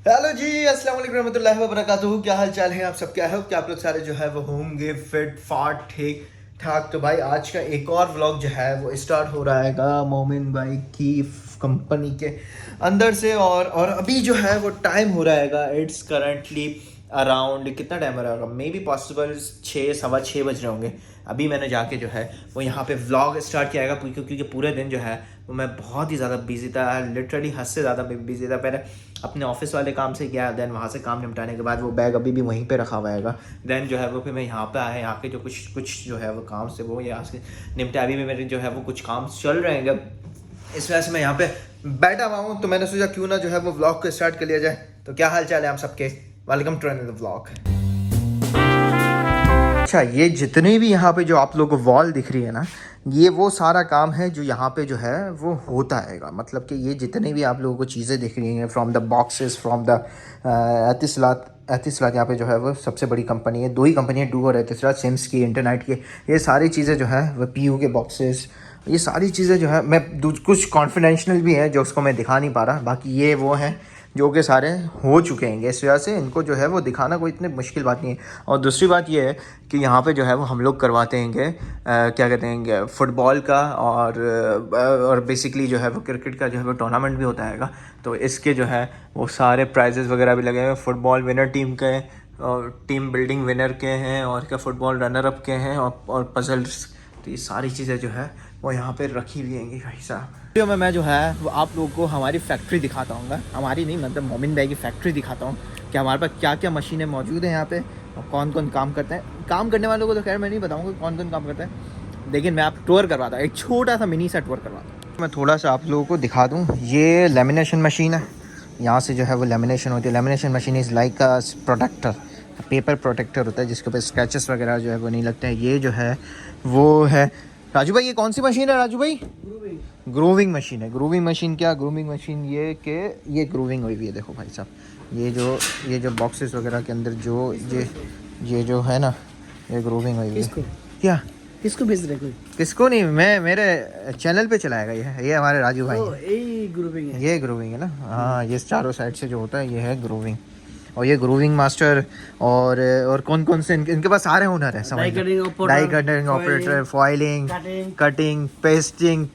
Hello जी, अस्सलाम वालेकुम रहमतुल्लाहि व बरकातुहू। क्या हाल चाल है आप सब? क्या है कि आप लोग सारे जो है वो होंगे फिट फाट ठीक ठाक। तो भाई आज का एक और व्लॉग जो है वो स्टार्ट हो रहा है मोमिन भाई की कंपनी के अंदर से। और अभी जो है वो टाइम हो रहा है, इट्स करंटली अराउंड कितना टाइम हो रहा होगा, मे बी पॉसिबल 6 सवा 6 बज रहे होंगे। अभी मैंने जाके जो है वो यहाँ पे व्लॉग स्टार्ट किया है क्योंकि पूरे दिन जो है वो मैं बहुत ही ज़्यादा बिजी था, लिटरली हद से ज़्यादा बिजी था। पहले अपने ऑफिस वाले काम से गया, देन वहाँ से काम निपटाने के बाद वो बैग अभी भी वहीं पे रखा हुआ है। देन जो है वो फिर मैं यहाँ पे आया, यहाँ के जो कुछ जो है वो काम से वो यहाँ से निपटा। अभी भी मेरे जो है वो कुछ काम चल रहे हैं, इस वजह से मैं यहाँ पे बैठा हुआ हूँ। तो मैंने सोचा क्यों ना जो है वो व्लॉग को स्टार्ट कर लिया जाए। तो क्या हाल चाल है आप सबके? Welcome to another vlog. अच्छा, ये जितने भी यहाँ पे जो आप लोगों को वॉल दिख रही है ना, ये वो सारा काम है जो यहाँ पे जो है वो होता है। मतलब कि ये जितने भी आप लोगों को चीज़ें दिख रही हैं, from the boxes, from the Etisalat यहाँ पे जो है वो सबसे बड़ी कंपनी है। दो ही कंपनी है, डू और एतिसलात, सिम्स की, इंटरनेट की। ये सारी चीज़ें जो है वो पीयू के बॉक्सेस, ये सारी चीज़ें जो है मैं कुछ कॉन्फिडेंशियल भी है जो उसको मैं दिखा नहीं पा रहा। बाकी ये वो हैं जो कि सारे हो चुके हैं, इस वजह से इनको जो है वो दिखाना कोई इतनी मुश्किल बात नहीं है। और दूसरी बात ये है कि यहाँ पे जो है वो हम लोग करवाते हैं क्या कहते हैं फुटबॉल का और बेसिकली जो है वो क्रिकेट का जो है वो टूर्नामेंट भी होता है। तो इसके जो है वो सारे प्राइजेस वगैरह भी लगे हुए हैं। फुटबॉल विनर टीम के और टीम बिल्डिंग विनर के हैं, और क्या फुटबॉल रनर अप के हैं, और पजल्स। तो ये सारी चीज़ें जो है वो यहाँ पे रखी हुई हैं भाई साहब। वीडियो में मैं जो है वो आप लोगों को हमारी फैक्ट्री दिखाता हूँ, हमारी नहीं मतलब मोमिन भाई की फैक्ट्री दिखाता हूँ कि हमारे पास क्या क्या मशीनें मौजूद हैं यहाँ पे और कौन कौन काम करते हैं। काम करने वालों को तो खैर मैं नहीं बताऊँगा कौन कौन काम करता है, लेकिन मैं आप टूर करवाता हूँ, एक छोटा सा मिनी सा टूर करवाता हूँ। मैं थोड़ा सा आप लोगों को दिखा दूँ, ये लेमिनेशन मशीन है। यहाँ से जो है वो लेमिनेशन होती है। Lamination machine is like a protector, paper protector होता है जिसके ऊपर स्क्रैचेस वगैरह जो है वो नहीं लगते हैं। ये जो है वो है राजू भाई, ये कौन सी मशीन है राजू भाई? ग्रूविंग मशीन है। ग्रूविंग मशीन क्या, ग्रूविंग मशीन ये कि ये ग्रूविंग हुई हुई है। देखो भाई साहब, ये जो बॉक्सेस वगैरह के अंदर जो ये जो है ना, ये ग्रूविंग हुई हुई है। क्या किसको भेज रहे कोई? किसको नहीं, मैं मेरे चैनल पे चलाएगा ये हमारे राजू भाई हैं। यही ग्रुपिंग है, ये ग्रूविंग है ना। हाँ, ये चारों साइड से जो होता है ये है ग्रूविंग। और ये ग्रूविंग मास्टर और कौन कौन से इनके पास सारे हुनर है। समझ, die cutting operator, foiling, cutting, pasting,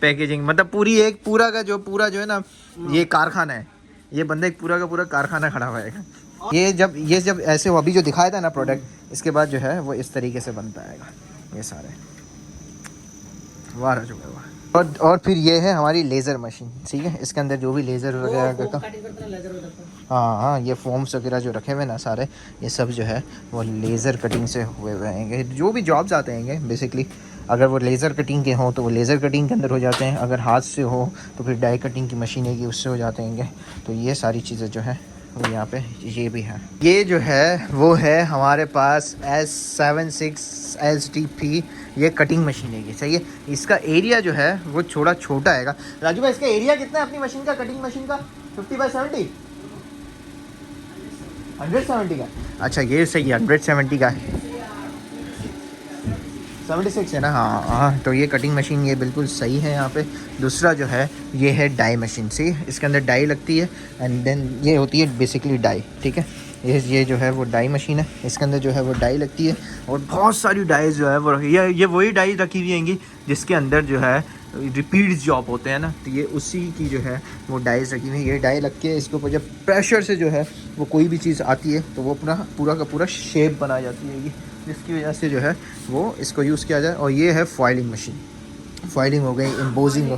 packaging मतलब पूरा जो है ना, ये कारखाना है। ये बंदा एक पूरा का पूरा कारखाना खड़ा हुआ है। ये जब ऐसे अभी जो दिखाया था ना प्रोडक्ट, इसके बाद जो है वो इस तरीके से बनता है ये सारे। वाह राजू भाई वाह। और फिर ये है हमारी लेज़र मशीन, ठीक है। इसके अंदर जो भी लेज़र वगैरह का, हाँ, ये फॉर्म्स वगैरह जो रखे हुए ना सारे, ये सब जो है वो लेज़र कटिंग से हुए हैं। जो भी जॉब्स आते हैं बेसिकली, अगर वो लेज़र कटिंग के हों तो वो लेज़र कटिंग के अंदर हो जाते हैं, अगर हाथ से हो तो फिर डाई कटिंग की मशीन है कि उससे हो जाते हैं। तो ये सारी चीज़ें जो है वो यहाँ पे ये भी है। ये जो है वो है हमारे पास S76 SDP, ये कटिंग मशीन है। ये सही है। इसका एरिया जो है वो थोड़ा छोटा है। राजू भाई, इसका एरिया कितना है अपनी मशीन का, कटिंग मशीन का? 50/70, 170 का। अच्छा, ये सही है, 170 का है। 76 है ना? हाँ, तो ये कटिंग मशीन ये बिल्कुल सही है यहाँ पे। दूसरा जो है ये है डाई मशीन से, इसके अंदर डाई लगती है एंड देन ये होती है बेसिकली डाई, ठीक है। ये जो है वो डाई मशीन है, इसके अंदर जो है वो डाई लगती है और बहुत सारी डाई जो है वो ये वही डाई रखी हुई होंगी जिसके अंदर जो है रिपीट जॉब होते हैं ना, तो ये उसी की जो है वो डाइज रखी हुई है। ये डाई लग के इसके ऊपर जब प्रेशर से जो है वो कोई भी चीज़ आती है तो वो अपना पूरा का पूरा शेप बना जाती है, जिसकी वजह से जो है वो इसको यूज़ किया जाए। और ये है फॉइलिंग मशीन। फॉइलिंग हो गई, एम्बोजिंग,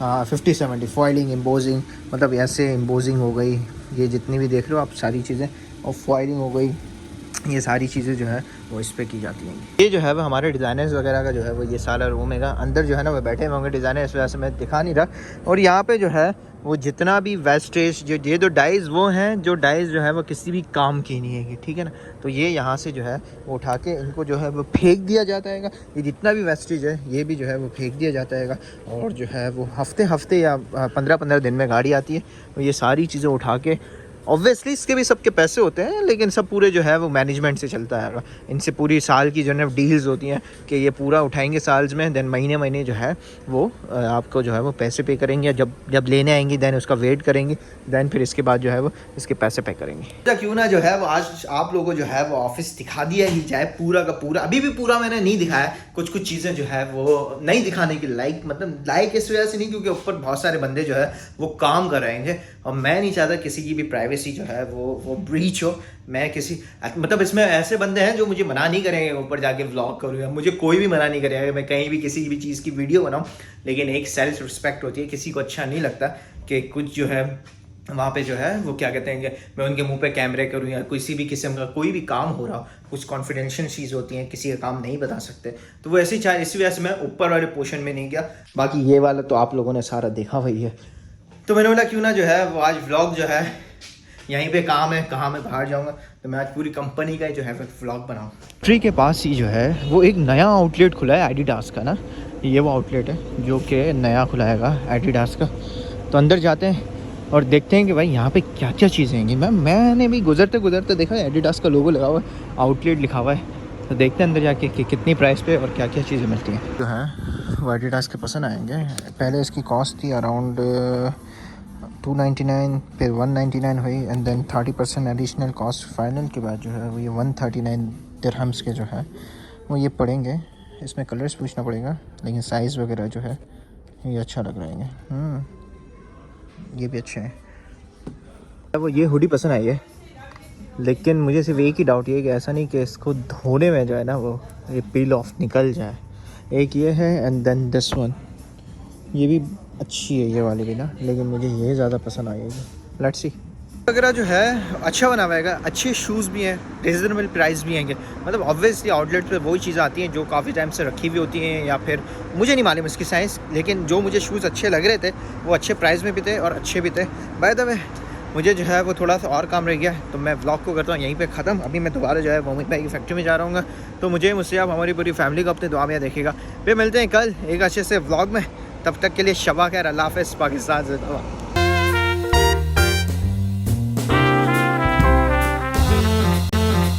हाँ 50/70 फॉइलिंग, एम्बोजिंग, मतलब ऐसे एम्बोजिंग हो गई, ये जितनी भी देख रहे हो आप सारी चीज़ें, और फॉइलिंग हो गई, ये सारी चीज़ें जो है वो इस पर की जाती हैं। ये जो है वो हमारे डिज़ाइनर्स वगैरह का जो है वो ये सारा रूम है। अंदर जो है ना वो बैठे हुए होंगे डिज़ाइनर, इस वजह से मैं दिखा नहीं रहा। और यहाँ पे जो है वो जितना भी वेस्टेज जो ये जो डाइज़ वो हैं, जो डाइज़ जो है वो किसी भी काम की नहीं है, ठीक है ना। तो ये यहाँ से जो है वो उठा के इनको जो है वो फेंक दिया जाता है। ये जितना भी वेस्टेज है ये भी जो है वो फेंक दिया जाता है। और जो है वो हफ्ते या 15-15 दिन में गाड़ी आती है, तो ये सारी चीज़ें उठा के ऑब्वियसली इसके भी सबके पैसे होते हैं, लेकिन सब पूरे जो है वो मैनेजमेंट से चलता है। इनसे पूरी साल की जो है डील्स होती हैं कि ये पूरा उठाएंगे साल्स में, देन महीने महीने जो है वो आपको जो है वो पैसे पे करेंगे, जब जब लेने आएंगी देन उसका वेट करेंगे, देन फिर इसके बाद जो है वो इसके पैसे पे करेंगे। क्यों ना जो है वो आज आप लोगों को जो है वो ऑफिस दिखा दिया ही जाए पूरा का पूरा। अभी भी पूरा मैंने नहीं दिखाया, कुछ कुछ चीज़ें जो है वो नहीं दिखाने की लाइक इस वजह से नहीं, क्योंकि ऊपर बहुत सारे बंदे जो है वो काम कर रहे हैं और मैं नहीं चाहता किसी की भी प्राइवेसी जो है वो ब्रीच हो। मैं किसी मतलब इसमें ऐसे बंदे हैं जो मुझे मना नहीं करेंगे ऊपर जाके व्लॉग करूँगा, मुझे कोई भी मना नहीं करेगा मैं कहीं भी किसी भी चीज़ की वीडियो बनाऊँ, लेकिन एक सेल्फ रिस्पेक्ट होती है। किसी को अच्छा नहीं लगता कि कुछ जो है वहाँ पे जो है वो क्या कहते हैं कि मैं उनके मुंह पे कैमरे करूँ या किसी भी किस्म का कोई भी काम हो रहा हो, कुछ कॉन्फिडेंशियल चीज़ होती हैं, किसी का काम नहीं बता सकते, तो वो ऐसी चाहे इसी वजह से मैं ऊपर वाले पोर्शन में नहीं गया। बाकी ये वाला तो आप लोगों ने सारा देखा वही है, तो मैंने बोला क्यों ना जो है वो आज व्लॉग जो है यहीं पे काम है, कहाँ मैं बाहर जाऊँगा, तो मैं आज पूरी कंपनी का जो है व्लॉग बनाऊँ। ट्री के पास ही जो है वो एक नया आउटलेट खुला है एडिडास का ना, ये वो आउटलेट है जो कि नया खुलाएगा एडिडास का। तो अंदर जाते हैं और देखते हैं कि भाई यहाँ पे क्या क्या चीज़ें हैं। मैंने भी गुजरते देखा एडिडास का लोगो लगा हुआ है, आउटलेट लिखा हुआ है, तो देखते हैं अंदर जाके कि कितनी प्राइस पे और क्या क्या चीज़ें मिलती हैं। जो है वो एडिडास के पसंद आएंगे। पहले इसकी कॉस्ट थी अराउंड 299, फिर 199 हुई and then 30% additional cost, final के बाद जो है वो ये 139 दिरहम्स के जो है वो ये पड़ेंगे। इसमें कलर्स पूछना पड़ेगा, लेकिन साइज़ वगैरह जो है ये अच्छा लग रहा है। ये भी अच्छे हैं। वो ये हुडी पसंद आई है, लेकिन मुझे सिर्फ एक ही डाउट ये है कि ऐसा नहीं कि इसको धोने में जो है ना वो ये पील ऑफ निकल जाए। एक ये है एंड देन दिस वन, ये भी अच्छी है ये वाली भी ना, लेकिन मुझे ये ज़्यादा पसंद आएगी। Let's see. वगैरह जो है अच्छा बना हुआ है, अच्छे शूज़ भी हैं, रिजनेबल प्राइस भी हैं। मतलब ऑब्वियसली आउटलेट पे वही चीज़ें आती हैं जो काफ़ी टाइम से रखी हुई होती हैं, या फिर मुझे नहीं मालूम इसकी साइज़, लेकिन जो मुझे शूज़ अच्छे लग रहे थे वो अच्छे प्राइस में भी थे और अच्छे भी थे। बाय द वे मुझे जो है वो थोड़ा सा और काम रह गया, तो मैं व्लॉग को करता हूँ यहीं पे ख़त्म। अभी मैं दोबारा जो है मोमित भाई की फैक्ट्री में जा रहा हूँ, तो मुझसे आप हमारी पूरी फैमिली को अपने दुआ में देखेगा। फिर मिलते हैं कल एक अच्छे से व्लॉग में, तब तक के लिए शबा खैर, अल्लाह हाफ़िज़, पाकिस्तान ज़िंदाबाद।